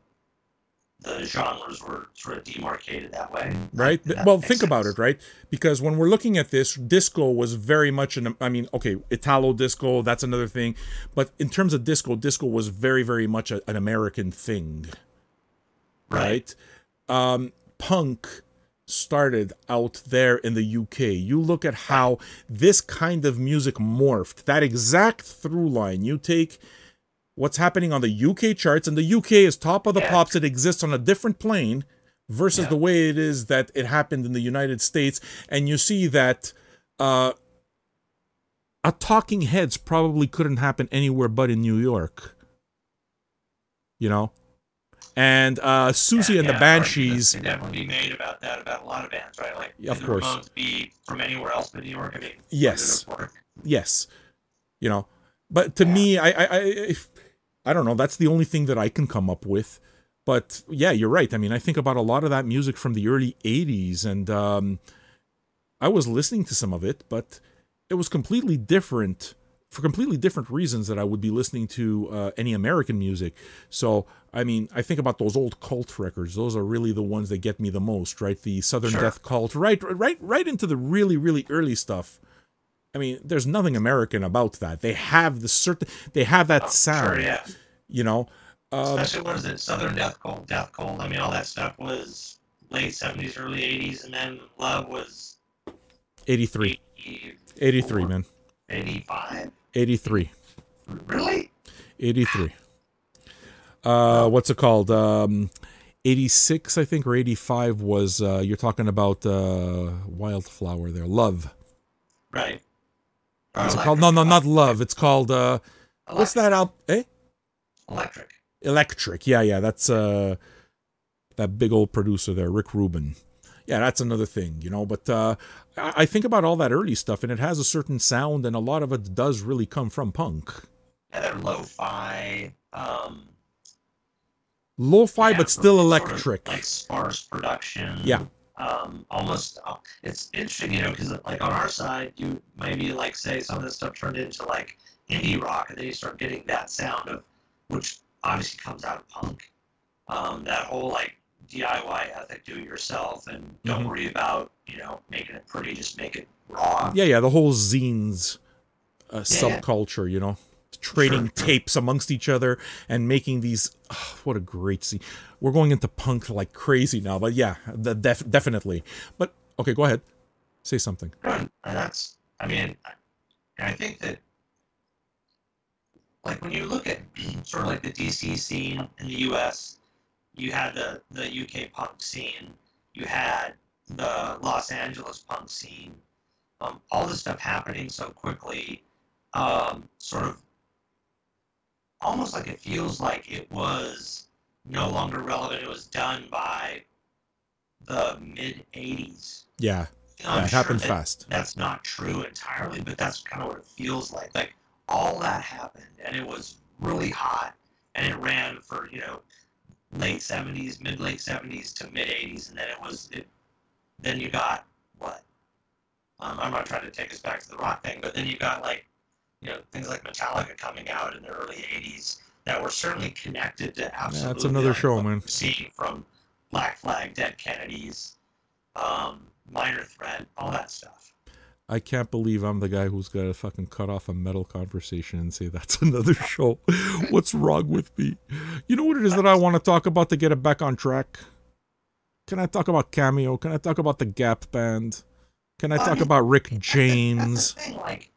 genres were sort of demarcated that way. Right? Well, think about it, right? Because when we're looking at this, disco was very much I mean, okay, Italo disco, that's another thing. But in terms of disco, disco was very, very much an American thing. Right? Punk started out there in the UK. You look at how this kind of music morphed. That exact through line. You take what's happening on the UK charts, and the UK is top of the pops. It exists on a different plane versus the way it is that it happened in the United States. And you see that a Talking Heads probably couldn't happen anywhere but in New York. You know? And Susie and the Banshees. They definitely be made about that, about a lot of bands, right? Like, of course. The Ramones be from anywhere else but New York. I mean, yes. Yes. You know? But to me, I don't know. That's the only thing that I can come up with. But yeah, you're right. I mean, I think about a lot of that music from the early 80s, and I was listening to some of it, but it was completely different, for completely different reasons that I would be listening to any American music. So, I mean, I think about those old Cult records. Those are really the ones that get me the most, right? The Southern Death Cult, right into the really, really early stuff. I mean, there's nothing American about that. They have that sound, you know. Especially, what is it, Southern Death Cult, I mean, all that stuff was late 70s, early 80s, and then Love was 83. 83, man. 85? 83. Really? 83. What's it called? 86, I think, or 85 was, you're talking about Wildflower there. Love. Right. What's it called? No, not Love. It's called, what's that album? Electric. Yeah, that's that big old producer there, Rick Rubin. Yeah, that's another thing, you know. But I think about all that early stuff, and it has a certain sound, and a lot of it does really come from punk. Yeah, they're lo-fi. Lo-fi, but still electric. Sort of like sparse production. Yeah. Almost, it's interesting, you know, because like on our side, you maybe like say some of this stuff turned into like indie rock, and then you start getting that sound of, which obviously comes out of punk. That whole like DIY ethic, do it yourself, and don't worry about, you know, making it pretty, just make it raw. Yeah, the whole zines subculture, you know, trading tapes amongst each other and making these. Oh, what a great scene. We're going into punk like crazy now, but yeah, definitely. But okay, go ahead, say something. And that's, I mean, I think that, like, when you look at sort of like the DC scene in the US, you had the UK punk scene, you had the Los Angeles punk scene, all this stuff happening so quickly, sort of almost like it feels like it was no longer relevant. It was done by the mid-'80s. Yeah, it happened fast. That's not true entirely, but that's kind of what it feels like. Like, all that happened, and it was really hot, and it ran for, you know, late 70s, mid-late 70s to mid-'80s, and then then you got what? I'm not trying to take us back to the rock thing, but then you got, like, you know, things like Metallica coming out in the early 80s that were certainly connected to absolutely. Yeah, that's another show, man. Seeing from Black Flag, Dead Kennedys, Minor Threat, all that stuff. I can't believe I'm the guy who's got to fucking cut off a metal conversation and say that's another show. What's wrong with me? You know what it is that I want to talk about to get it back on track? Can I talk about Cameo? Can I talk about the Gap Band? Can I talk about Rick James? That's the thing, like,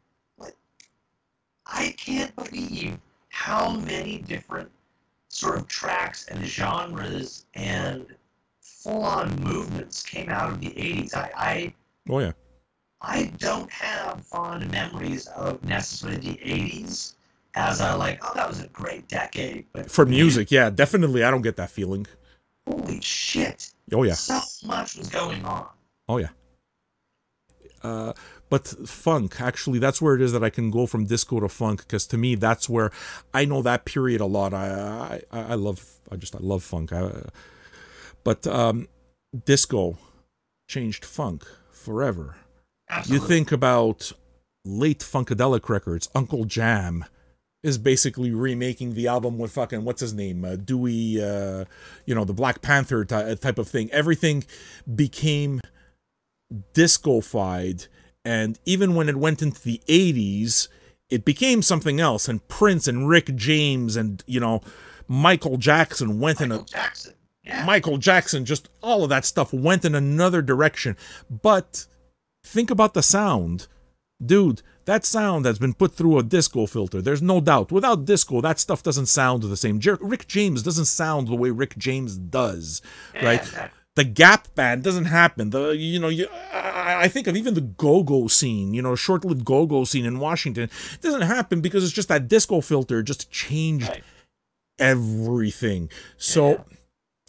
I can't believe how many different sort of tracks and genres and full-on movements came out of the 80s. Oh, yeah. I don't have fond memories of necessarily the 80s as a, like, oh, that was a great decade. But for music, yeah, definitely I don't get that feeling. Holy shit. Oh, yeah. So much was going on. Oh, yeah. But funk, actually, that's where it is that I can go from disco to funk, because to me, that's where I know that period a lot. I love funk. But disco changed funk forever. Absolutely. You think about late Funkadelic records, Uncle Jam, is basically remaking the album with fucking, what's his name, Dewey, you know, the Black Panther type of thing. Everything became disco-fied, and even when it went into the 80s, it became something else, and Prince and Rick James and, you know, Michael Jackson went in a... Jackson. Yeah. Michael Jackson, just all of that stuff went in another direction. But think about the sound. Dude, that sound has been put through a disco filter. There's no doubt. Without disco, that stuff doesn't sound the same. Rick James doesn't sound the way Rick James does, right? Exactly. The Gap Band doesn't happen. I think of even the go-go scene, you know, short-lived go-go scene in Washington. It doesn't happen because it's just that disco filter just changed everything. So,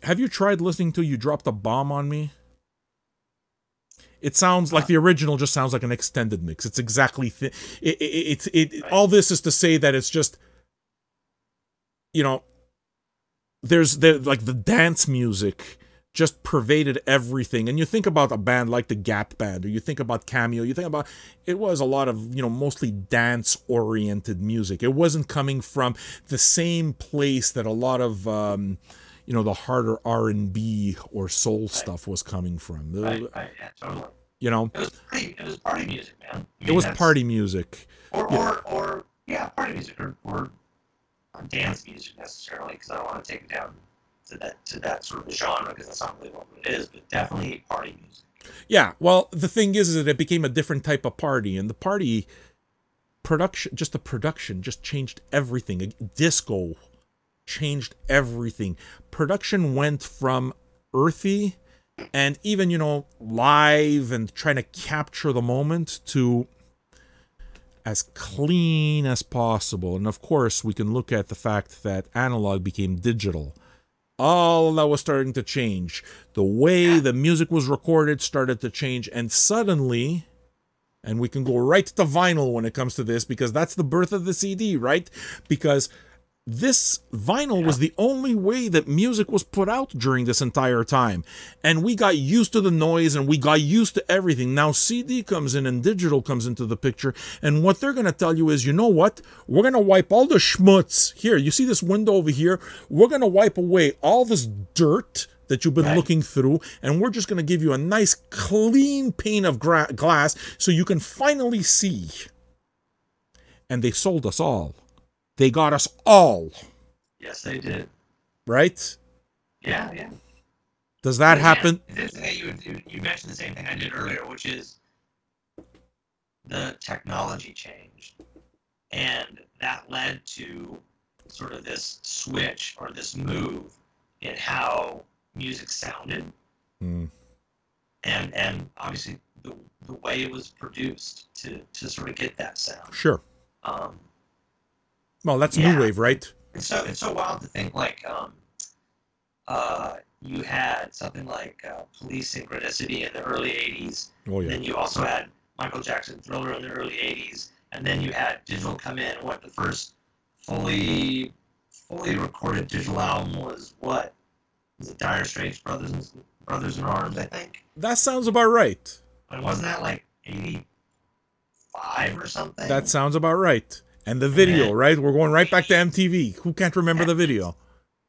have you tried listening to You Dropped a Bomb on Me? It sounds like the original just sounds like an extended mix. It's exactly... All this is to say that it's just... You know, there's like the dance music just pervaded everything. And you think about a band like the Gap Band, or you think about Cameo, you think about... It was a lot of, you know, mostly dance-oriented music. It wasn't coming from the same place that a lot of... you know, the harder R&B or soul stuff was coming from. Yeah, totally. You know, it was party music, man. I mean, it was party music, or party music, or dance music necessarily, because I don't want to take it down to that sort of genre, because that's not really what it is, but definitely party music. Yeah, well, the thing is that it became a different type of party, and the party production, just the production, just changed everything. Disco changed everything. Production went from earthy and even, you know, live and trying to capture the moment to as clean as possible. And of course, we can look at the fact that analog became digital. All that was starting to change. The way the music was recorded started to change, and suddenly, and we can go right to vinyl when it comes to this, because that's the birth of the CD, right? Because this vinyl was the only way that music was put out during this entire time. And we got used to the noise and we got used to everything. Now CD comes in and digital comes into the picture. And what they're going to tell you is, you know what? We're going to wipe all the schmutz. Here, you see this window over here? We're going to wipe away all this dirt that you've been looking through. And we're just going to give you a nice clean pane of glass so you can finally see. And they sold us all. They got us all. Yes, they did. Right? Yeah, yeah. Does that happen? You mentioned the same thing I did earlier, which is the technology changed. And that led to sort of this switch or this move in how music sounded. And obviously the way it was produced to sort of get that sound. Sure. Well, that's new wave, right? It's so wild to think, like, you had something like Police Synchronicity in the early 80s. Oh, yeah. And then you also had Michael Jackson Thriller in the early 80s. And then you had digital come in. What, the first fully recorded digital album was what? Was it Dire Straits, Brothers in Arms, I think? That sounds about right. But wasn't that like 85 or something? That sounds about right. And the video, right? We're going right back to MTV. Who can't remember the video?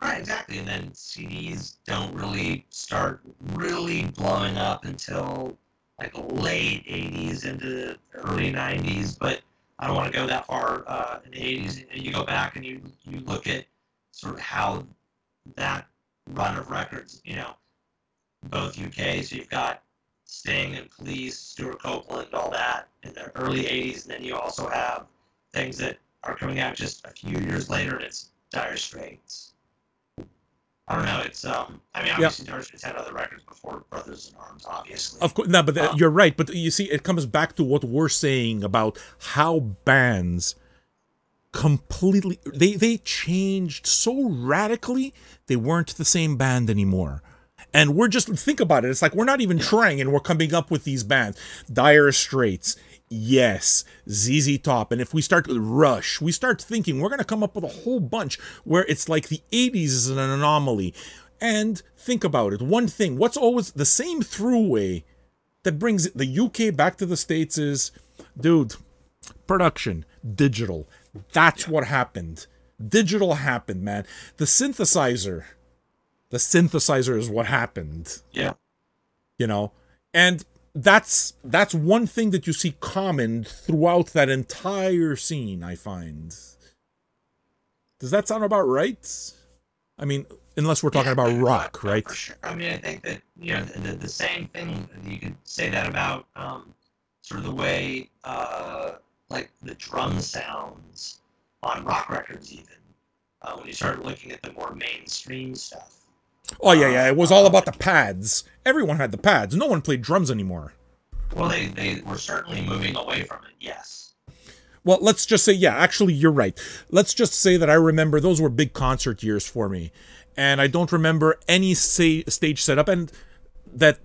Right, exactly. And then CDs don't really start really blowing up until like the late 80s into the early 90s. But I don't want to go that far in the 80s. You go back and you look at sort of how that run of records, you know, both UK, so you've got Sting and Police, Stuart Copeland, all that in the early 80s. And then you also have things that are coming out just a few years later, and it's Dire Straits. I don't know. It's I mean, obviously Dire Straits had other records before Brothers in Arms, obviously. Of course, no, but you're right. But you see, it comes back to what we're saying about how bands completely they changed so radically. They weren't the same band anymore. And we're just, think about it. It's like we're not even trying, and we're coming up with these bands. Dire Straits. Yes, ZZ Top. And if we start Rush, we start thinking we're going to come up with a whole bunch where it's like the 80s is an anomaly. And think about it. One thing, what's always the same throughway that brings the UK back to the States is, dude, Production, digital. That's Yeah. what happened. Digital happened, man. The synthesizer is what happened. Yeah. You know, and that's one thing that you see common throughout that entire scene, I find. Does that sound about right? I mean, unless we're talking about rock, right? For sure. I mean, I think that, you know, the same thing, you could say that about sort of the way, like, the drum sounds on rock records, even, when you start looking at the more mainstream stuff. Oh, yeah. It was all about the pads. Everyone had the pads. No one played drums anymore. Well, they were certainly moving away from it, yes. Well, let's just say, yeah, actually, you're right. Let's just say that I remember those were big concert years for me. And I don't remember any stage setup, and that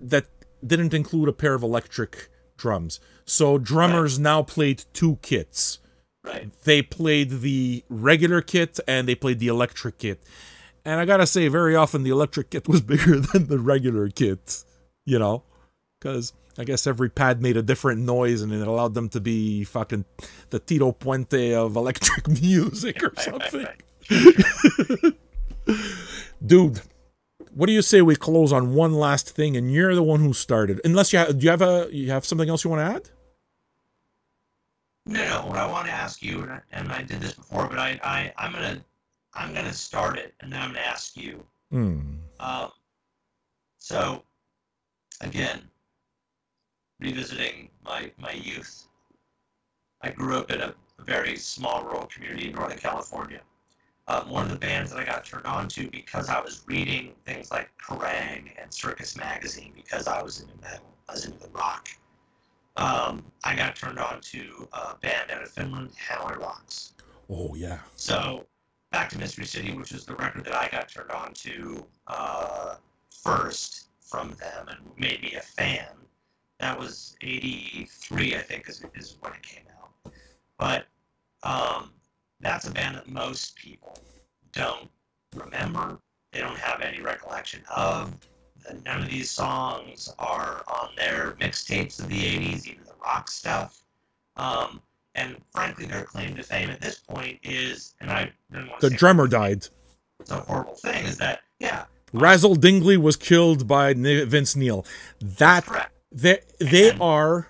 didn't include a pair of electric drums. So drummers now played two kits. Right. They played the regular kit, and they played the electric kit. And I gotta say, very often the electric kit was bigger than the regular kit, you know? Because I guess every pad made a different noise, and it allowed them to be fucking the Tito Puente of electric music or something. Right. Dude, what do you say we close on one last thing, and you're the one who started? Unless you have something else you want to add? No, what I want to ask you, and I did this before, but I'm gonna start it, and then I'm gonna ask you. So, again, revisiting my youth, I grew up in a very small rural community in Northern California. One of the bands that I got turned on to because I was reading things like Kerrang and Circus Magazine, because I was into metal, I was into the rock. I got turned on to a band out of Finland, Hanoi Rocks. Oh, yeah. So, back to Mystery City, which is the record that I got turned on to first from them and made me a fan. That was 83, I think, is when it came out. But that's a band that most people don't remember. They don't have any recollection of. None of these songs are on their mixtapes of the 80s, even the rock stuff. And frankly, their claim to fame at this point is, and I didn't want to the drummer died. It's a horrible thing, is that, yeah. Razzle Dingley was killed by Vince Neil. That correct. They are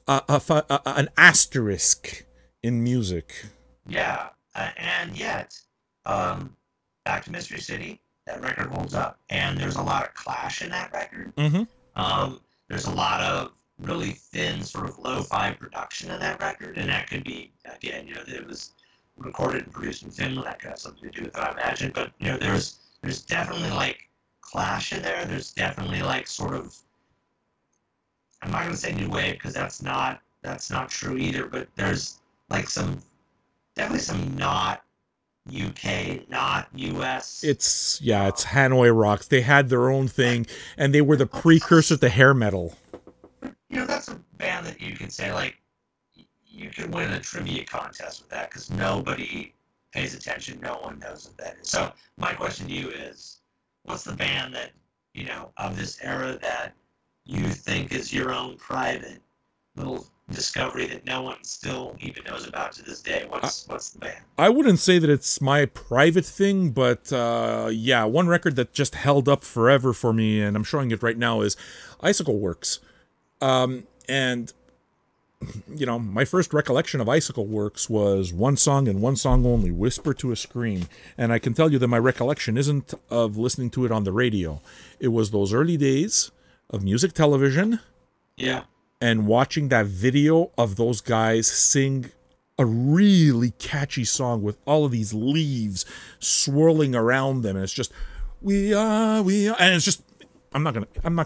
an asterisk in music. Yeah, and yet, back to Mystery City, that record holds up, and there's a lot of Clash in that record. Mm-hmm. There's a lot of really thin, sort of lo-fi production in that record, and that could be, again, you know, it was recorded and produced in Finland. That could have something to do with it, I imagine. But you know, there's definitely like Clash in there. There's definitely like sort of, I'm not gonna say new wave because that's not true either. But there's like definitely some not UK, not US. It's Hanoi Rocks. They had their own thing, and they were the precursor to hair metal. You know, that's a band that you could say, like, you could win a trivia contest with that because nobody pays attention. No one knows what that is. So my question to you is, what's the band that, you know, of this era that you think is your own private little discovery that no one still even knows about to this day? What's the band? I wouldn't say that it's my private thing, but yeah, one record that just held up forever for me, and I'm showing it right now, is Icicle Works. And, you know, my first recollection of Icicle Works was one song and one song only, Whisper to a Scream. And I can tell you that my recollection isn't of listening to it on the radio. It was those early days of music television. Yeah. And watching that video of those guys sing a really catchy song with all of these leaves swirling around them. And it's just, we are, and it's just, I'm not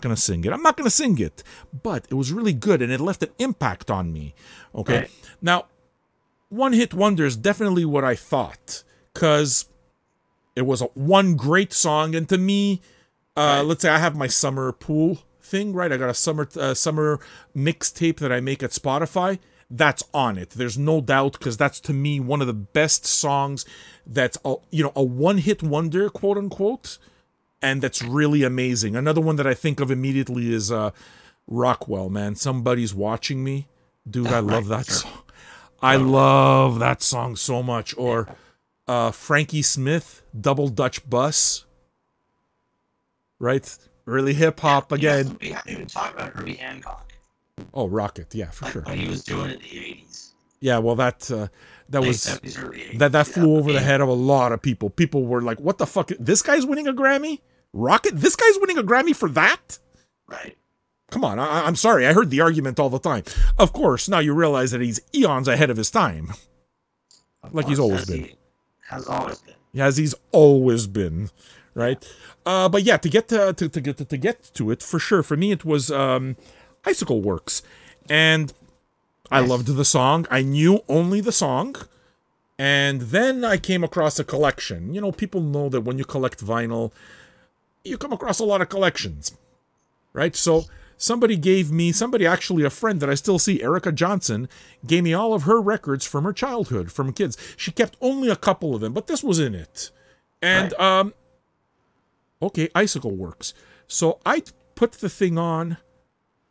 gonna sing it. I'm not gonna sing it, but it was really good, and it left an impact on me. Okay, right. Now, one hit wonder is definitely what I thought, because it was one great song, and to me, right. Let's say I have my summer pool thing, right? I got a summer mixtape that I make at Spotify. That's on it. There's no doubt, because that's to me one of the best songs. That's a one hit wonder, quote unquote. And that's really amazing. Another one that I think of immediately is Rockwell, man. Somebody's Watching Me. Dude, I love that song. I love that song so much. Or Frankie Smith, Double Dutch Bus. Right? Really hip-hop again. We haven't even talked about Herbie Hancock. Oh, Rocket, yeah, for sure. What he was doing in the 80s. Yeah, well, that was 70s, early 80s, that flew over the head of a lot of people. People were like, "What the fuck? This guy's winning a Grammy? Rocket? This guy's winning a Grammy for that?" Right. Come on, I'm sorry. I heard the argument all the time. Of course, now you realize that he's eons ahead of his time, like he's always been. He has always been. As he's always been, right? But yeah, to get to get to it for sure. For me, it was Icicle Works, and I loved the song. I knew only the song. And then I came across a collection. You know, people know that when you collect vinyl, you come across a lot of collections, right? So somebody, actually a friend that I still see, Erica Johnson, gave me all of her records from her childhood, from kids. She kept only a couple of them, but this was in it. And, okay, Icicle Works. So I put the thing on,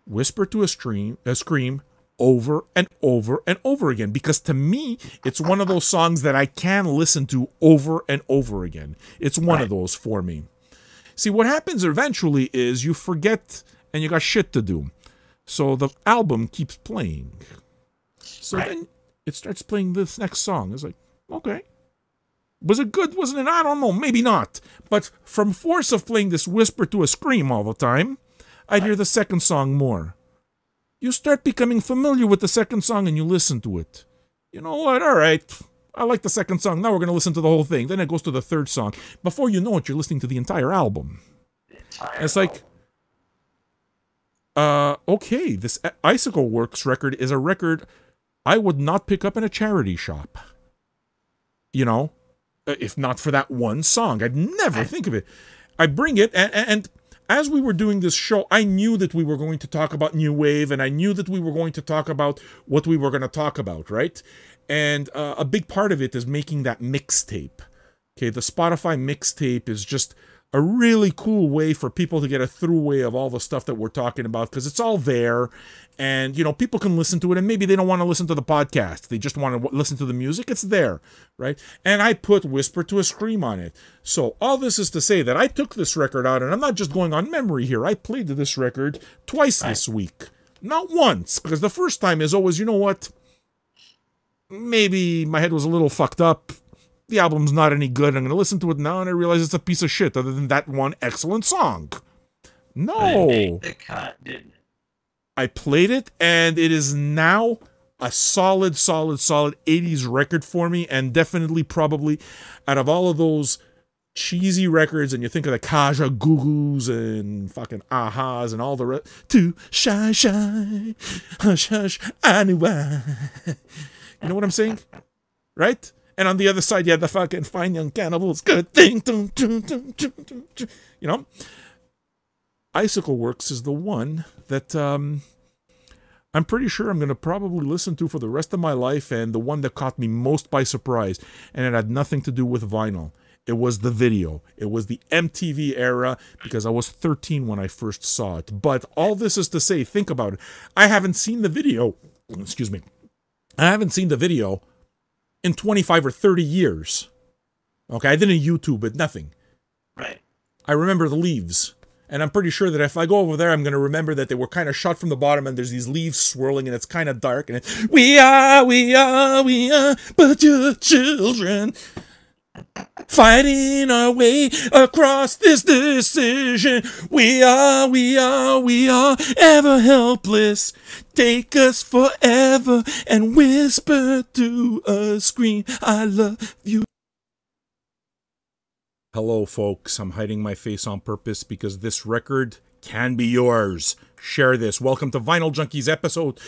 Whisper to a Scream, over and over and over again, because to me it's one of those songs that I can listen to over and over again. It's one of those for me. See, what happens eventually is you forget and you got shit to do, so the album keeps playing. So then it starts playing this next song. It's like, okay, was it good? Wasn't it? I don't know, maybe not, but from force of playing this Whisper to a Scream all the time, I'd hear the second song more. You start becoming familiar with the second song and you listen to it. You know what? All right. I like the second song. Now we're going to listen to the whole thing. Then it goes to the third song. Before you know it, you're listening to the entire album. It's like, okay, this Icicle Works record is a record I would not pick up in a charity shop. You know, if not for that one song. I'd never think of it. I bring it, and as we were doing this show, I knew that we were going to talk about New Wave, and I knew that we were going to talk about what we were going to talk about, right? And a big part of it is making that mixtape. Okay, the Spotify mixtape is just a really cool way for people to get a throughway of all the stuff that we're talking about, because it's all there, and, you know, people can listen to it, and maybe they don't want to listen to the podcast. They just want to listen to the music. It's there, right? And I put Whisper to a Scream on it. So all this is to say that I took this record out, and I'm not just going on memory here. I played this record twice this week. Not once, because the first time is always, you know what? Maybe my head was a little fucked up. The album's not any good. I'm going to listen to it now, and I realize it's a piece of shit, other than that one excellent song. No. It made the cut, didn't it? I played it, and it is now a solid 80s record for me, and definitely, probably, out of all of those cheesy records, and you think of the Kaja Gugus and fucking Ahas and all the rest, too shy, hush, hush, I knew why. You know what I'm saying? Right? And on the other side, you had the fucking Fine Young Cannibals, good thing, you know? Icicle Works is the one that I'm pretty sure I'm going to probably listen to for the rest of my life, and the one that caught me most by surprise, and it had nothing to do with vinyl. It was the video. It was the MTV era, because I was 13 when I first saw it. But all this is to say, think about it. I haven't seen the video, excuse me, I haven't seen the video in 25 or 30 years. Okay, I didn't YouTube it, nothing. Right. I remember the leaves. And I'm pretty sure that if I go over there, I'm going to remember that they were kind of shot from the bottom, and there's these leaves swirling, and it's kind of dark, and we are, but your children, fighting our way across this decision. We are ever helpless. Take us forever and whisper to a scream, I love you. Hello, folks. I'm hiding my face on purpose because this record can be yours. Share this. Welcome to Vinyl Junkies episode